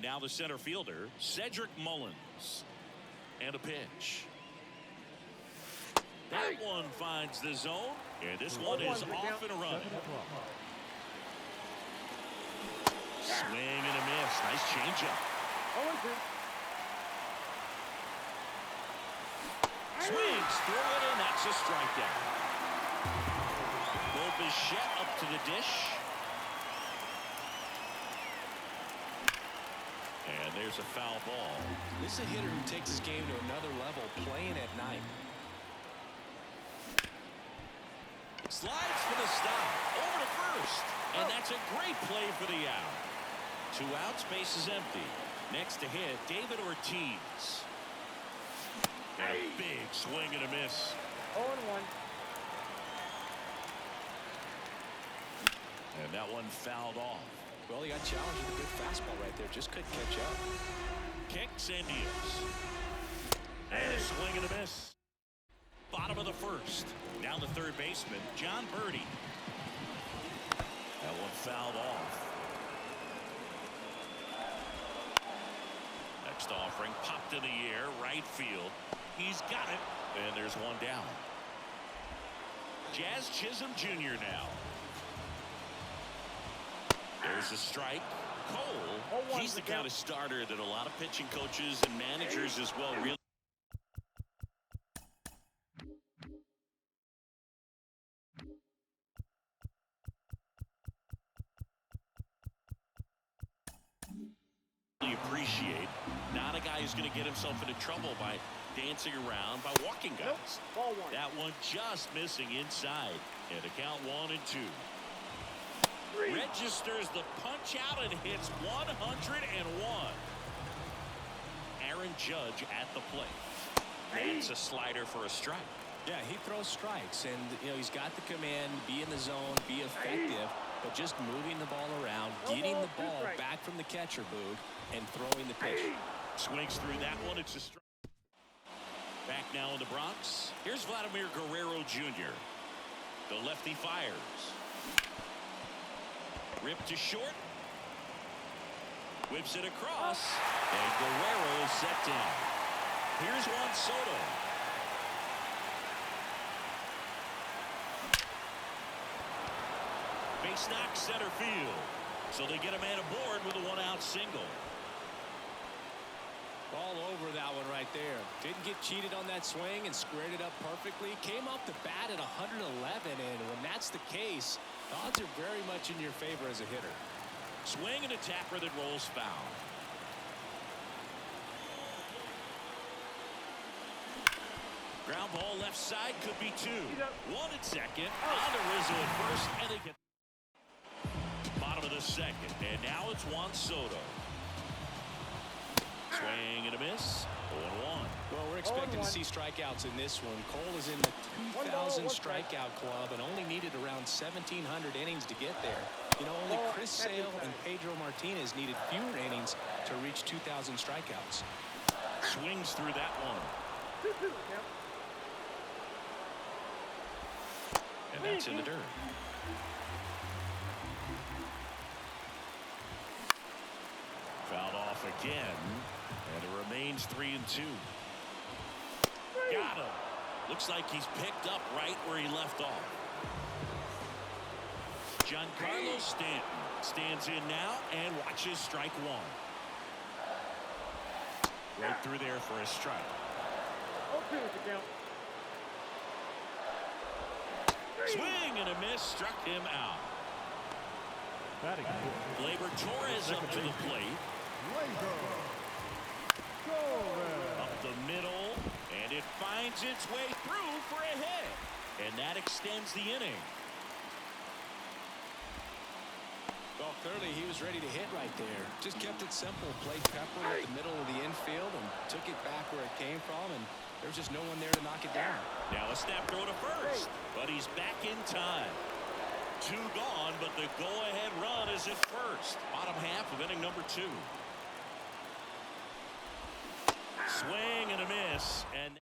And now the center fielder, Cedric Mullins. And a pitch. That one finds the zone. And this one is off and running. Swing and a miss. Nice changeup. Swings through it, and that's a strikeout. Bo Bichette up to the dish. And there's a foul ball. This is a hitter who takes his game to another level, playing at night. Slides for the stop. Over to first. And that's a great play for the out. 2 outs, base is empty. Next to hit, David Ortiz. And a big swing and a miss. 0-1. And that one fouled off. Well, he got challenged with a good fastball right there. Just couldn't catch up. Kicks and deals. And a swing and a miss. Bottom of the first. Now the third baseman, John Birdie. That one fouled off. Next offering popped in the air, right field. He's got it, and there's one down. Jazz Chisholm Jr. now. There's a strike. Cole, he's the kind of starter that a lot of pitching coaches and managers as well really appreciate. Not a guy who's going to get himself into trouble by dancing around, by walking guys. Ball one. That one just missing inside. And a count 1 and 2. Registers the punch out and hits 101. Aaron Judge at the plate. That's a slider for a strike. Yeah, he throws strikes, and he's got the command, be in the zone, be effective, but just moving the ball around, getting the ball back from the catcher, Boog, and throwing the pitch. Swings through that one. It's a strike. Back now in the Bronx. Here's Vladimir Guerrero Jr. The lefty fires. Ripped to short. Whips it across. And Guerrero is set down. Here's Juan Soto. Base knock center field. So they get a man aboard with a 1-out single. All over that one right there. Didn't get cheated on that swing and squared it up perfectly. Came off the bat at 111, and when that's the case, the odds are very much in your favor as a hitter. Swing and a tapper that rolls foul. Ground ball left side, could be 2. 1 at second. On to Rizzo at first, and they get bottom of the second. And now it's Juan Soto. Swing and a miss. 0-1. Well, we're expecting to see strikeouts in this one. Cole is in the 2,000 strikeout club and only needed around 1,700 innings to get there. Only Chris Sale and Pedro Martinez needed fewer innings to reach 2,000 strikeouts. Swings through that one. And that's in the dirt. Fouled off again. And it remains 3-2. Got him. Looks like he's picked up right where he left off. Giancarlo Stanton stands in now and watches strike 1. Right through there for a strike. Swing and a miss, struck him out. Gleyber Torres up to the plate. Up the middle, and it finds its way through for a hit. And that extends the inning. Well, clearly he was ready to hit right there. Just kept it simple. Played Pepper at the middle of the infield and took it back where it came from, and there's just no one there to knock it down. Now a snap throw to first, but he's back in time. 2 gone, but the go-ahead run is at first. Bottom half of inning number 2. Swing and a miss, and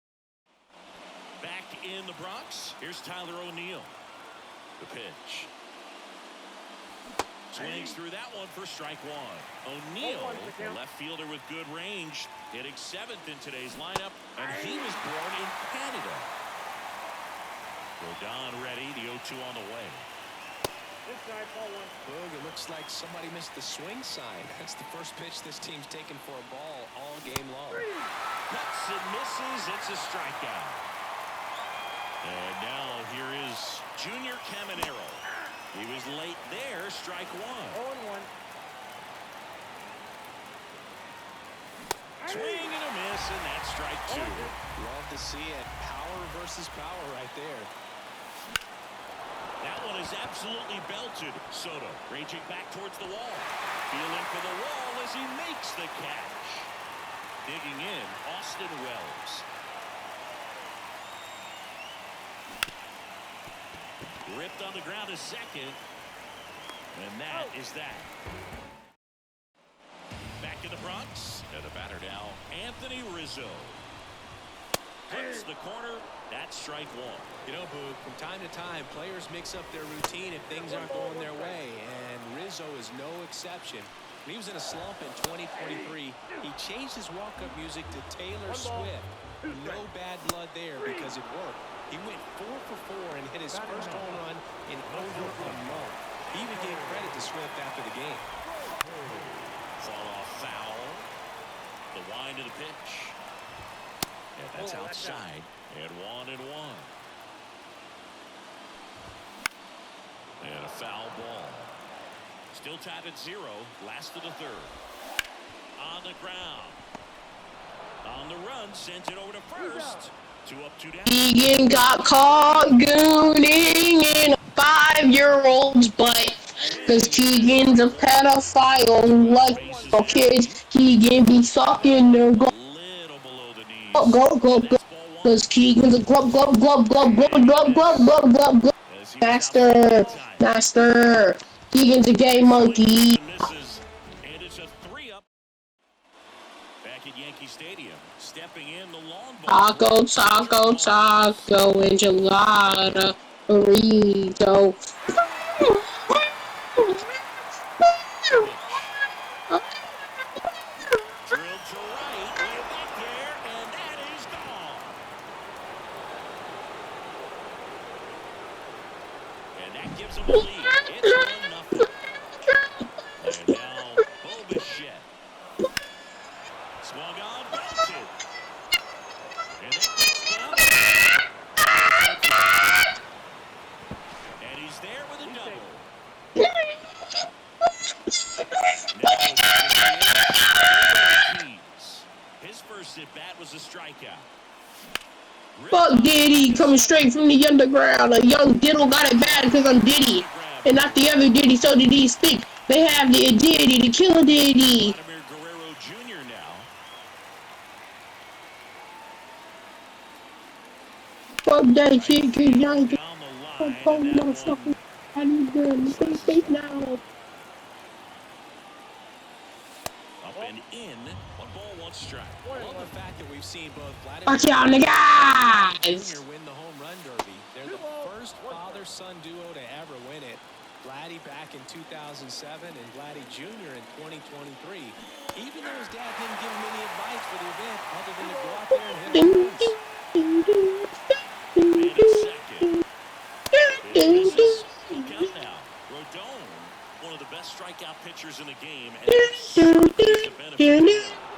back in the Bronx, here's Tyler O'Neill. The pitch. Swings through that one for strike one. O'Neill, the left fielder with good range, hitting 7th in today's lineup, and he was born in Canada. Rodon ready, the 0-2 on the way. Boog, it looks like somebody missed the swing sign. That's the first pitch this team's taken for a ball all game long. Cuts and misses. It's a strikeout. And now here is Junior Caminero. He was late there. Strike one. 0-1. Swing and a miss, and that's strike two. Love to see it. Power versus power right there. That one is absolutely belted. Soto raging back towards the wall. Feeling for the wall as he makes the catch. Digging in, Austin Wells. Ripped on the ground to second. And that is that. Back in the Bronx. And the batter now, Anthony Rizzo. Cuts the corner. That's strike one. You know, Boog, from time to time, players mix up their routine if things aren't going their way, and Rizzo is no exception. When he was in a slump in 2023, he changed his walk-up music to Taylor Swift. No bad blood there because it worked. He went 4 for 4 and hit his first home run in over a month. He even gave credit to Swift after the game. Fall off foul. The wind of the pitch. And that's outside. And 1-1. And a foul ball. Still tied at 0. Last of the third. On the ground. On the run. Sends it over to first. 2 up, 2 down. Keegan got caught gooning in a 5-year-old's butt. Cause Keegan's a pedophile. Like little kids, Keegan be sucking their go. Go. Cause Keegan's a glub. Master. Keegan's a gay monkey. And it's a 3-up. Back at Yankee Stadium. Stepping in the long ball. Taco, enchilada, burrito. Drilled to right, way back there, and that is gone. And that gives them a lead. It's 1-0. And now, Bobichette. Swung on, belted. And that gets down. And he's there with a double. His first at bat was a strikeout. Fuck Diddy, coming straight from the underground. A young diddle got it bad because I'm Diddy. And not the other Diddy, so did he speak. They have the Diddy, the killer Diddy. Vladimir Guerrero Jr. now. Fuck that shit, cause young Down the line, and that one I need them. Stay now. up and in. 1 ball, 1 strike. I love the fact that we've seen both Fuck Vladimir y'all niggas. Jr. win the home run derby. They're the first father-son duo to ever win it. Vladdy back in 2007 and Vladdy Jr. in 2023. Even though his dad didn't give him any advice for the event other than to go out there and hit home runs. And at second. This is look out now. Rodon, one of the best strikeout pitchers in the game, and that certainly is the benefit to him. Now,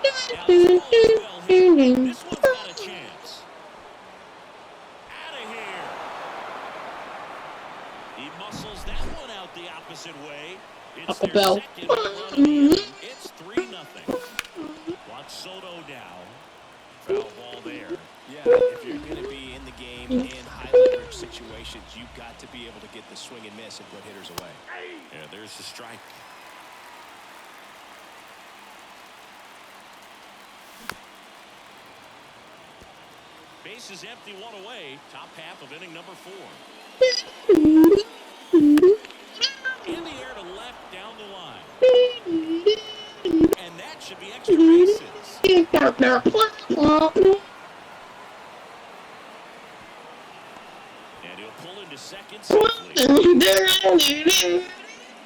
this ball is well hit. This one's got a chance. Out of here. He muscles that one out the opposite way. It's their Bell. second home run of the inning. It's 3-0. Watch Soto now. Foul ball there. Yeah, if you're going to be in the game in high leverage situations, you've got to be able to get the swing and miss and put hitters away. Yeah, there's the strike. Base is empty, 1 away. Top half of inning number 4. In the air to left, down the line. And that should be extra bases. And he'll pull into second safely.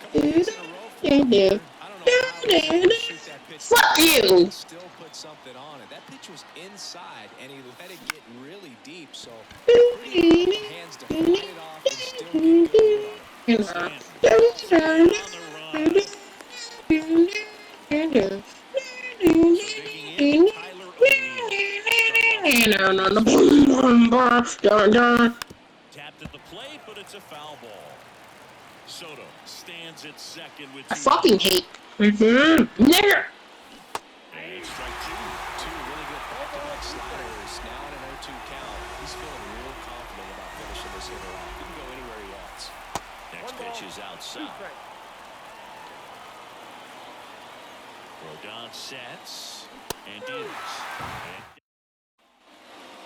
Couple hits in a row I don't know how he was able to shoot that pitch Fuck that far you. and still put something on it. That pitch was inside, and he let it get really deep. So pretty powerful hands to fight it off and still get good wood on it. Stanton. And on the run. So digging in, Tyler O'Neill. Struck out tapped at the plate, but it's a foul ball. Soto stands at second with I two fucking outs. hate. Nigger. And strike two. Two really good back-to-back sliders. Now at an 0-2 count. He's feeling real confident about finishing this hitter off. He can go anywhere he wants. Next pitch is outside. Rodon sets and deals.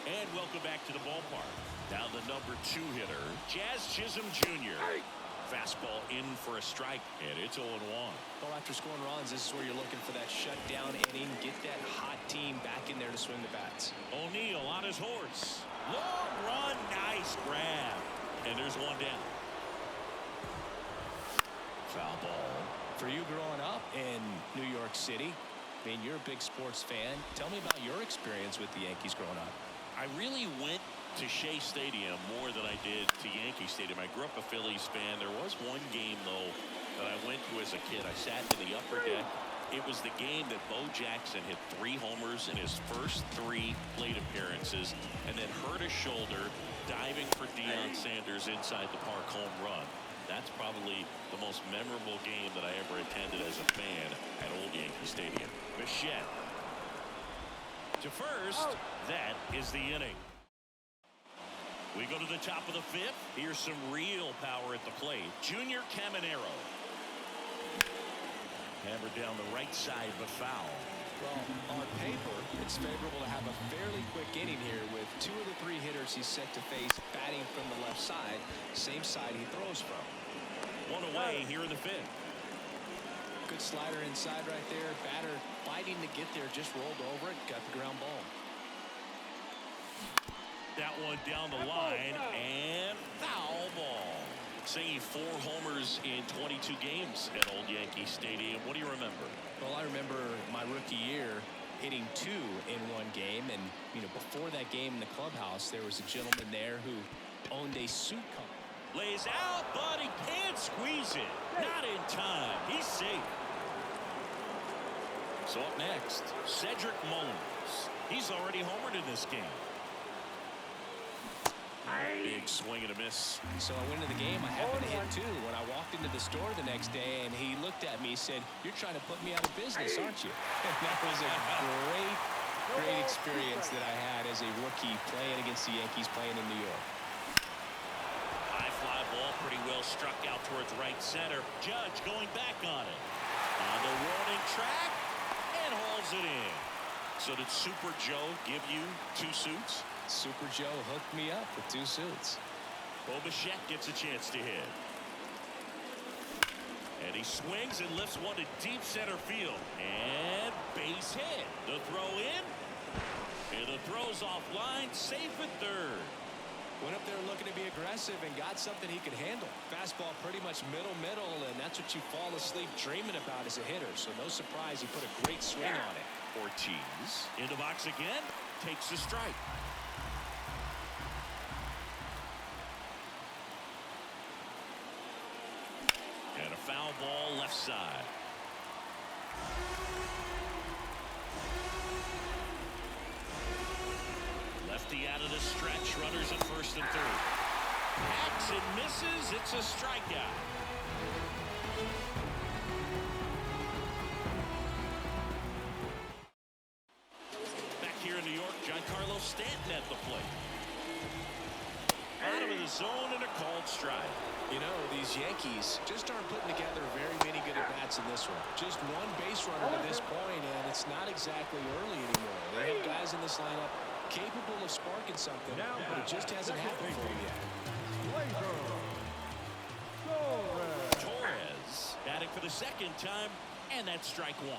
And welcome back to the ballpark. Now the number 2 hitter, Jazz Chisholm Jr. Fastball in for a strike, and it's 0-1. Well, after scoring runs, this is where you're looking for that shutdown inning. Get that hot team back in there to swing the bats. O'Neill on his horse. Long run, nice grab. And there's one down. Foul ball. For you growing up in New York City, I mean, you're a big sports fan. Tell me about your experience with the Yankees growing up. I really went to Shea Stadium more than I did to Yankee Stadium. I grew up a Phillies fan. There was one game, though, that I went to as a kid. I sat in the upper deck. It was the game that Bo Jackson hit 3 homers in his first 3 plate appearances and then hurt his shoulder diving for Deion Sanders inside the park home run. That's probably the most memorable game that I ever attended as a fan at Old Yankee Stadium. Bichette to first. That is the inning. We go to the top of the 5th. Here's some real power at the plate. Junior Caminero. Hammered down the right side, but foul. Well, on paper, it's favorable to have a fairly quick inning here with 2 of the 3 hitters he's set to face batting from the left side, same side he throws from. One away here in the 5th. Good slider inside right there. Batter fighting to get there, just rolled over it, got the ground ball. That one down the line, and foul ball. Saying 4 homers in 22 games at Old Yankee Stadium. What do you remember? Well, I remember my rookie year hitting 2 in one game, and before that game in the clubhouse, there was a gentleman there who owned a suit company. Lays out, but he can't squeeze it. Not in time. He's safe. So up next, Cedric Mullins. He's already homered in this game. Big swing and a miss. So I went into the game. I happened to hit 2 when I walked into the store the next day, and he looked at me and said, "You're trying to put me out of business, aren't you?" And that was a great experience that I had as a rookie playing against the Yankees, playing in New York. High fly ball, pretty well struck out towards right center. Judge going back on it. On the warning track, and hauls it in. So did Super Joe give you 2 suits? Super Joe hooked me up with 2 suits. Bo Bichette gets a chance to hit. And he swings and lifts one to deep center field. And base hit. The throw in. And the throw's offline. Safe at third. Went up there looking to be aggressive and got something he could handle. Fastball pretty much middle, and that's what you fall asleep dreaming about as a hitter. So no surprise he put a great swing on it. Ortiz in the box again. Takes the strike. And a foul ball left side. Lefty out of the stretch. Runners at first and third. Hacks and misses. It's a strikeout. Back here in New York, Giancarlo Stanton at the plate. Bottom of the zone and a called strike. These Yankees just aren't putting together very many good at-bats in this one. Just 1 base runner to this point, and it's not exactly early anymore. They have guys in this lineup capable of sparking something, but it just hasn't happened for them yet. Torres batting for the 2nd time, and that's strike 1.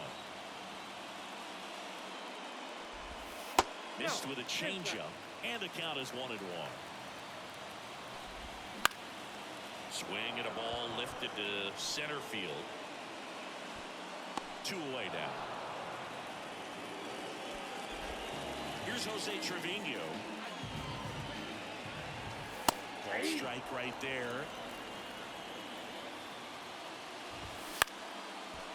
Missed with a changeup, and the count is 1-1. Swing and a ball lifted to center field. 2 away now. Here's Jose Trevino. Ball strike right there.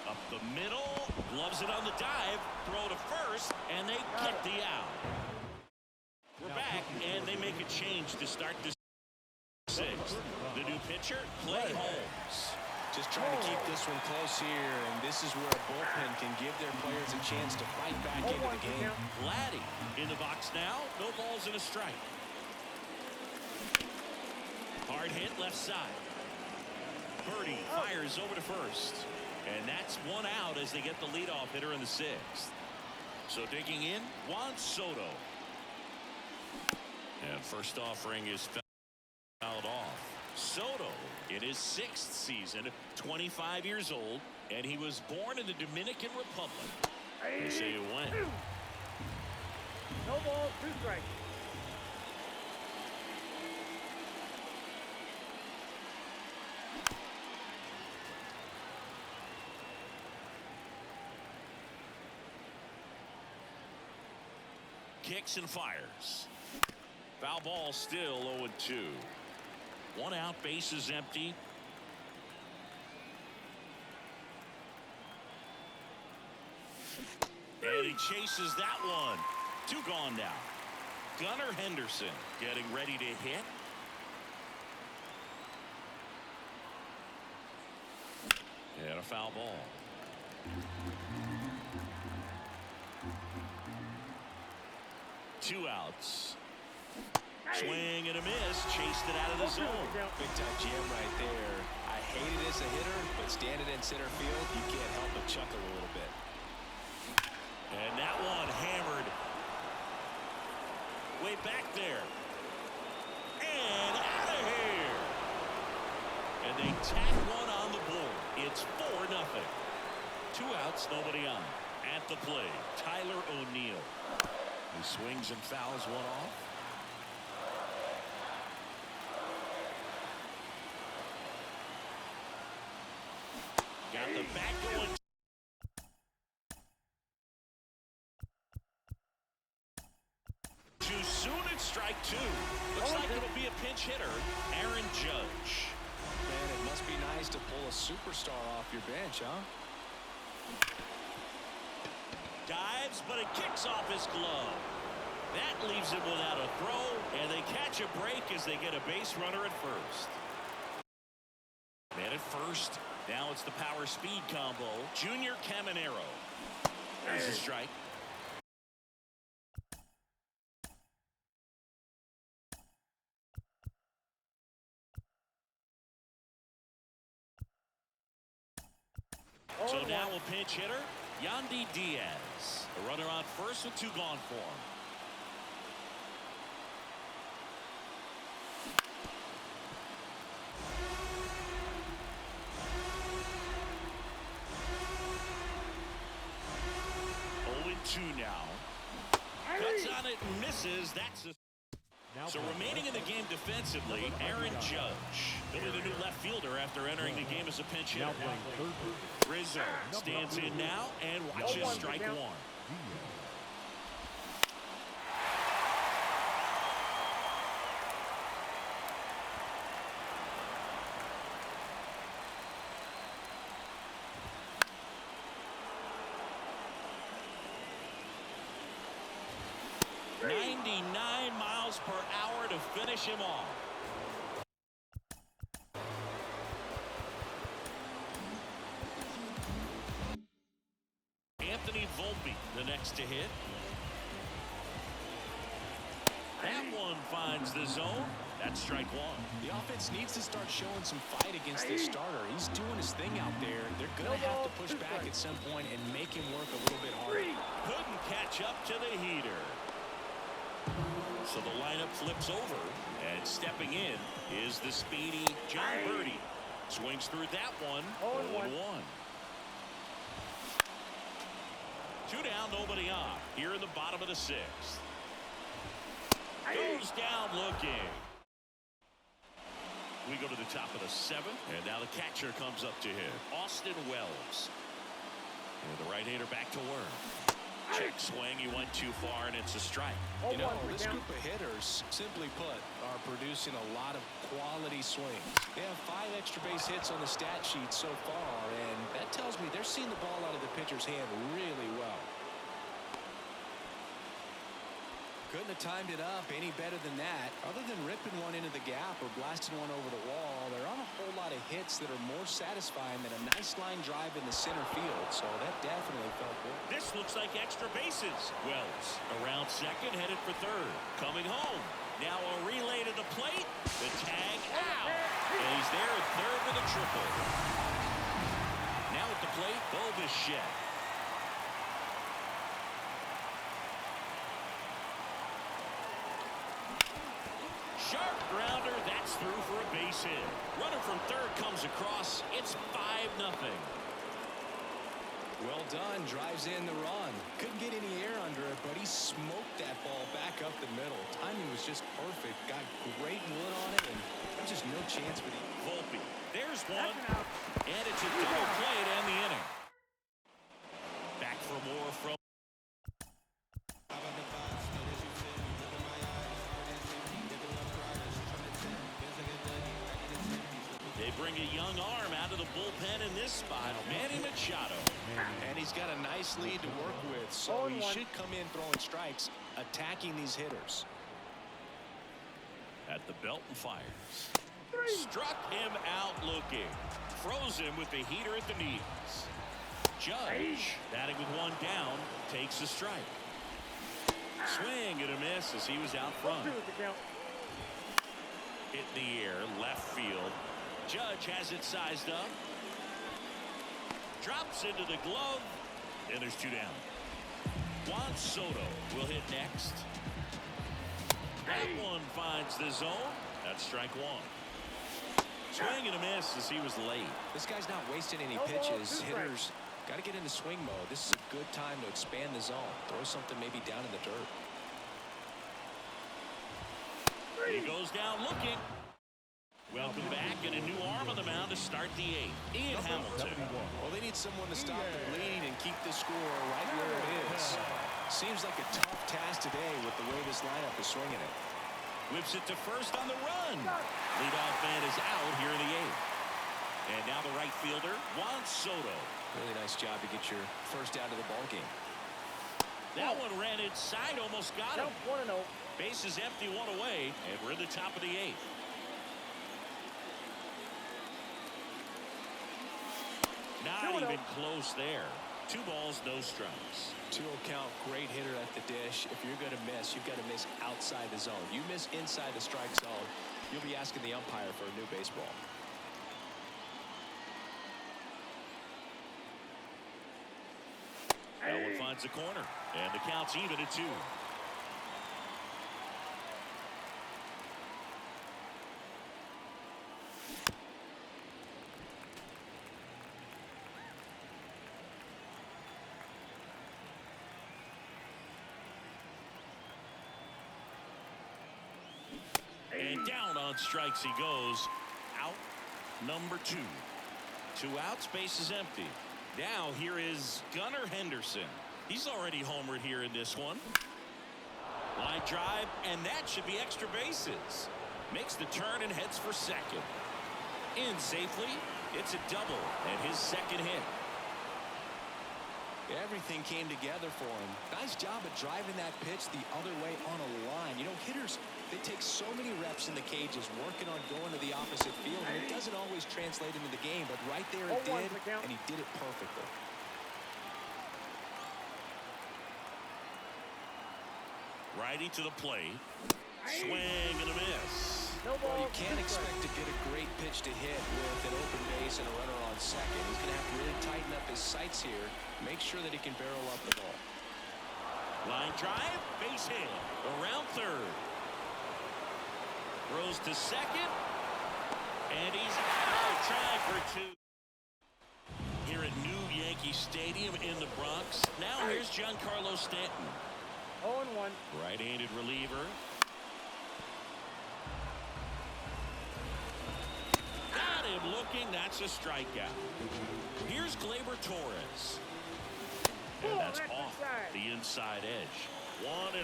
Up the middle, gloves it on the dive, throw to first, and they get the out. We're back, and they make a change to start this 6th. The new pitcher, Clay Holmes. Just trying to keep this one close here, and this is where a bullpen can give their players a chance to fight back into the game. Vladdy in the box now, no balls and a strike. Hard hit left side. Birdie fires over to first. And that's 1 out as they get the leadoff hitter in the 6th. So digging in, Juan Soto. And first offering is fouled off. Soto in his 6th season, 25 years old, and he was born in the Dominican Republic. They say it went. No ball, 2 strikes. Kicks and fires. Foul ball, still 0-2. 1 out, bases empty. And he chases that one. 2 gone now. Gunnar Henderson getting ready to hit. And a foul ball. Two outs. Swing and a miss. Chased it out of the zone. Big time jam right there. I hate it as a hitter, but standing in center field, you can't help but chuckle a little bit. And that one hammered. Way back there. And out of here. And they tack one on the board. It's 4-0. 2 outs, nobody on. At the plate, Tyler O'Neill. He swings and fouls one off. Got the back going. Too soon at strike 2. Looks like it'll be a pinch hitter, Aaron Judge. Man, it must be nice to pull a superstar off your bench, huh? Dives, but it kicks off his glove. That leaves him without a throw, and they catch a break as they get a base runner at first. Man at first. Now it's the power speed combo. Junior Caminero. There's a strike. So now a pinch hitter, Yandy Diaz. A runner on first with 2 gone for him. Two now. Cuts on it and misses. That's a... So remaining in the game defensively, Aaron Judge. He'll be the new left fielder after entering the game as a pinch hitter. Rizzo stands in now and watches strike 1. Per hour to finish him off. Anthony Volpe, the next to hit. That one finds the zone. That's strike 1. The offense needs to start showing some fight against this starter. He's doing his thing out there. They're going to have to push back at some point and make him work a little bit harder. Couldn't catch up to the heater. So the lineup flips over, and stepping in is the speedy John Birdie. Swings through that one. 0-1. 2 down, nobody on. Here in the bottom of the 6th. Goes down looking. We go to the top of the 7th, and now the catcher comes up to hit. Austin Wells. And the right-hander back to work. Check swing. He went too far, and it's a strike. You know, this group of hitters, simply put, are producing a lot of quality swings. They have 5 extra base hits on the stat sheet so far, and that tells me they're seeing the ball out of the pitcher's hand really well. Couldn't have timed it up any better than that. Other than ripping one into the gap or blasting one over the wall, there aren't a whole lot of hits that are more satisfying than a nice line drive in the center field, so that definitely felt good. This looks like extra bases. Wells around second, headed for third. Coming home. Now a relay to the plate. The tag out. And he's there at third with a triple. Now at the plate, Bo Bichette. Sharp grounder. That's through for a base hit. Runner from third comes across. It's 5-0. Well done. Drives in the run. Couldn't get any air under it, but he smoked that ball back up the middle. Timing was just perfect. Got great wood on it, and there's just no chance for the Volpe. There's one. And it's a double play to end the inning. Back for more from. They bring a young arm out of the bullpen in this spot, Manny Machado. And he's got a nice lead to work with, so he should come in throwing strikes, attacking these hitters. At the belt and fires. Struck him out looking. Froze him with the heater at the knees. Judge, batting with one down, takes a strike. Swing and a miss as he was out front. Hit in the air, left field. Judge has it sized up. Drops into the glove. And there's 2 down. Juan Soto will hit next. That one finds the zone. That's strike 1. Swing and a miss as he was late. This guy's not wasting any pitches. Hitters got to get into swing mode. This is a good time to expand the zone. Throw something maybe down in the dirt. He goes down looking. Welcome back, and a new arm on the mound to start the 8th. Ian Hamilton. Well, they need someone to stop the bleed and keep the score right where it is. Seems like a tough task today with the way this lineup is swinging it. Whips it to first on the run. Leadoff man is out here in the 8th. And now the right fielder, Juan Soto. Really nice job to get your first out of the ball game. That one ran inside, almost got him. Base is empty, 1 away, and we're in the top of the 8th. Not even close there. 2 balls, no strikes. 2-0 count, great hitter at the dish. If you're going to miss, you've got to miss outside the zone. You miss inside the strike zone, you'll be asking the umpire for a new baseball. That one finds the corner, and the count's even at 2. And down on strikes he goes. Out number 2. 2 outs, base is empty. Now here is Gunnar Henderson. He's already homered here in this one. Line drive, and that should be extra bases. Makes the turn and heads for second. In safely, it's a double and his second hit. Everything came together for him. Nice job of driving that pitch the other way on a line. You know, hitters, they take so many reps in the cages working on going to the opposite field, and it doesn't always translate into the game, but right there it did, and he did it perfectly. Righty to the plate. Swing and a miss. Well, you can't expect to get a great pitch to hit with an open base and a runner on second. He's going to have to really tighten up his sights here. Make sure that he can barrel up the ball. Line drive, base hit. Around third. Throws to second. And he's out. Trying for 2. Here at New Yankee Stadium in the Bronx. Now here's Giancarlo Stanton. 0-1. Right-handed reliever. Got him looking. That's a strikeout. Here's Gleyber Torres. That's off the inside edge. 1-0.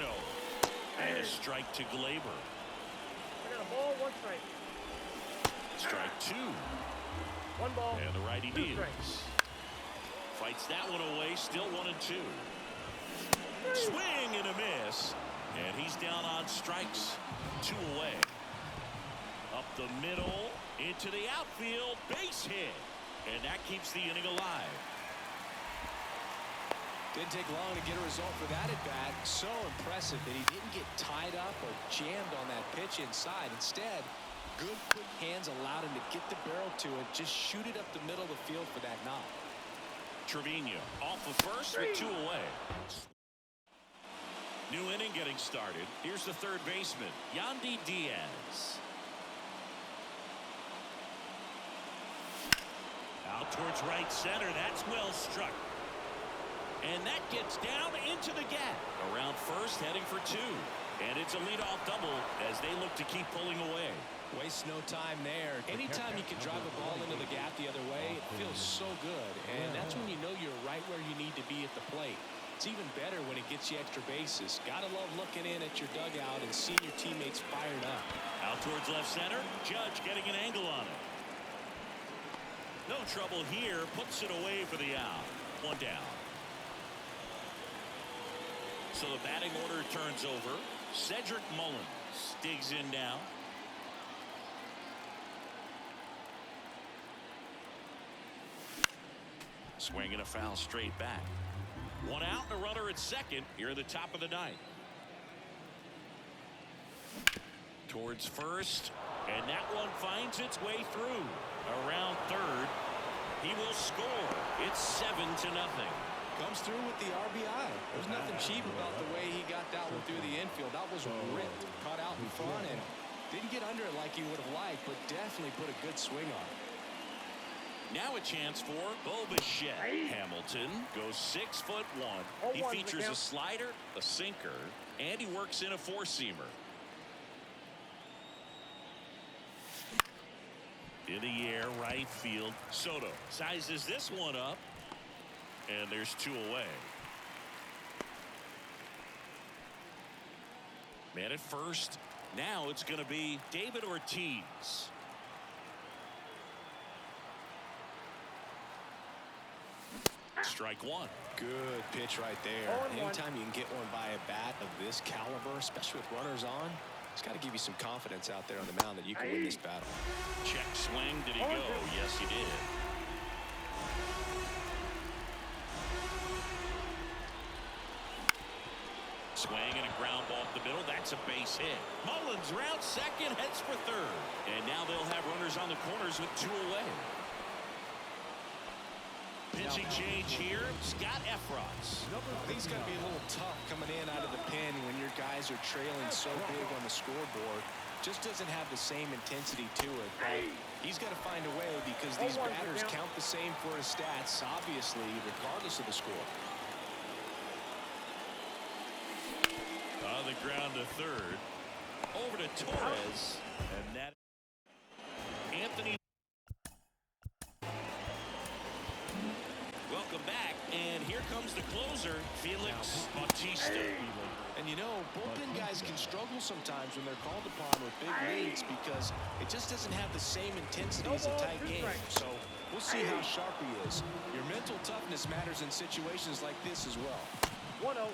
And a strike to Glaber. I got a ball, 1 strike. Strike 2. 1 ball. And the righty 2 deals. strikes. Fights that one away. Still 1-2. Swing and a miss. And he's down on strikes. 2 away. Up the middle. Into the outfield. Base hit. And that keeps the inning alive. Didn't take long to get a result for that at bat. So impressive that he didn't get tied up or jammed on that pitch inside. Instead, good quick hands allowed him to get the barrel to it, just shoot it up the middle of the field for that knock. Trevino off of first with 2 away. New inning getting started. Here's the third baseman, Yandy Diaz. Out towards right center. That's well struck. And that gets down into the gap. Around first, heading for 2. And it's a leadoff double as they look to keep pulling away. Waste no time there. Anytime you can drive a ball into the gap the other way, it feels so good. And that's when you know you're right where you need to be at the plate. It's even better when it gets you extra bases. Gotta love looking in at your dugout and seeing your teammates fired up. Out towards left center. Judge getting an angle on it. No trouble here. Puts it away for the out. 1 down. So the batting order turns over. Cedric Mullins digs in now. Swinging a foul straight back. 1 out and a runner at second here at the top of the 9th. Towards first. And that one finds its way through. Around third. He will score. It's 7-0. Comes through with the RBI. There's nothing cheap about the way he got that one through the infield. That was ripped, caught out in front, and didn't get under it like he would have liked, but definitely put a good swing on it. Now a chance for Bo Bichette. Hamilton goes 6'1". He features a slider, a sinker, and he works in a 4-seamer. In the air, right field. Soto sizes this one up. And there's 2 away. Man at first. Now it's going to be David Ortiz. Strike 1. Good pitch right there. Anytime you can get one by a bat of this caliber, especially with runners on, it's got to give you some confidence out there on the mound that you can win this battle. Check swing. Did he go? Yes, he did. Swing and a ground ball up the middle. That's a base hit. Mullins round second, heads for third. And now they'll have runners on the corners with 2 away. Pitching change here. Scott Efros. I think it's got to be a little tough coming in out of the pen when your guys are trailing so big on the scoreboard. Just doesn't have the same intensity to it. But he's got to find a way because these batters count the same for his stats, obviously, regardless of the score. On the ground to third. Over to Torres. And that Anthony. Welcome back. And here comes the closer, Felix Bautista. And you know, bullpen guys can struggle sometimes when they're called upon with big leads because it just doesn't have the same intensity as a tight game. So we'll see how sharp he is. Your mental toughness matters in situations like this as well. 1-0.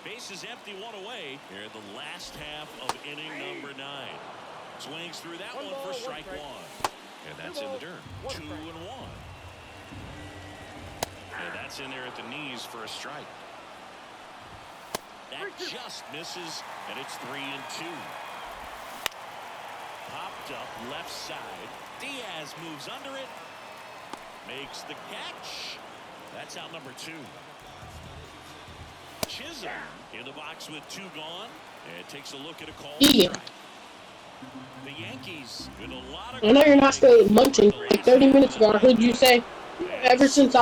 Base is empty, 1 away. Here in the last half of inning number 9. Swings through that one for strike 1. And that's in the dirt. 2-1. And that's in there at the knees for a strike. That just misses, and it's 3-2. Popped up left side. Diaz moves under it. Makes the catch. That's out number 2. Chisholm in the box with 2 gone. And takes a look at a call. Yeah. The Yankees with a lot of. I know you're not straight munching. Like 30 minutes ago, I heard you say, ever since I